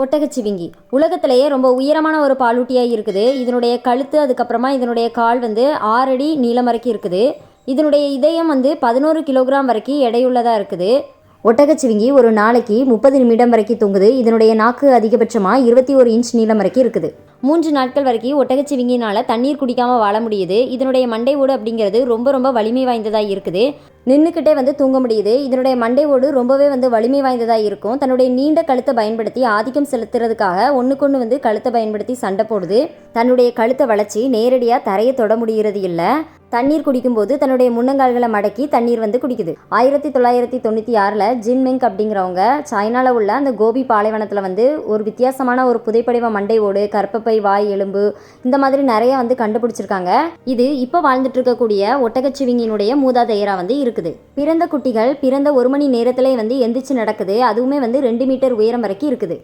ஒட்டகச்சிவிங்கி உலகத்திலேயே ரொம்ப உயரமான ஒரு பாலூட்டியாக இருக்குது. இதனுடைய கழுத்து அதுக்கப்புறமா இதனுடைய கால் 6 அடி நீளம் வரைக்கும் இருக்குது. இதனுடைய இதயம் 11 கிலோகிராம் வரைக்கும் எடையுள்ளதாக இருக்குது. ஒட்டகச்சிவிங்கி ஒரு நாளைக்கு 30 நிமிடம் வரைக்கும் தூங்குது. இதனுடைய நாக்கு அதிகபட்சமாக 21 இன்ச் நீளம் வரைக்கும் இருக்குது. 3 நாட்கள் வரைக்கும் ஒட்டகச்சிவிங்கினால் தண்ணீர் குடிக்காமல் வாழ முடியுது. இதனுடைய மண்டை ஓடு அப்படிங்கிறது ரொம்ப ரொம்ப வலிமை வாய்ந்ததாக இருக்குது. நின்றுக்கிட்டே தூங்க முடியுது. இதனுடைய மண்டை ஓடு ரொம்பவே வலிமை வாய்ந்ததாக இருக்கும். தன்னுடைய நீண்ட கழுத்தை பயன்படுத்தி ஆதிக்கம் செலுத்துறதுக்காக ஒன்றுக்கொன்று கழுத்தை பயன்படுத்தி சண்டை போடுது. தன்னுடைய கழுத்தை வளைச்சி நேரடியாக தரையை தொட முடிகிறது இல்லை. தண்ணீர் குடிக்கும்போது தன்னுடைய முன்னங்கால்களை மடக்கி தண்ணீர் குடிக்குது. 1996 ஜின்மெங் அப்படிங்கிறவங்க சைனாவில் உள்ள அந்த கோபி பாலைவனத்தில் ஒரு வித்தியாசமான ஒரு புதைப்படிவ மண்டை ஓடு, கர்ப்பப்பை, வாய் எலும்பு இந்த மாதிரி நிறைய கண்டுபிடிச்சிருக்காங்க. இது இப்போ வாழ்ந்துட்டு இருக்கக்கூடிய ஒட்டகச்சிவிங்கினுடைய மூதாதையராக இருக்குது. பிறந்த குட்டிகள் பிறந்த 1 மணி நேரத்திலே எந்திரிச்சு நடக்குது. அதுவுமே 2 மீட்டர் உயரம் வரைக்கும் இருக்குது.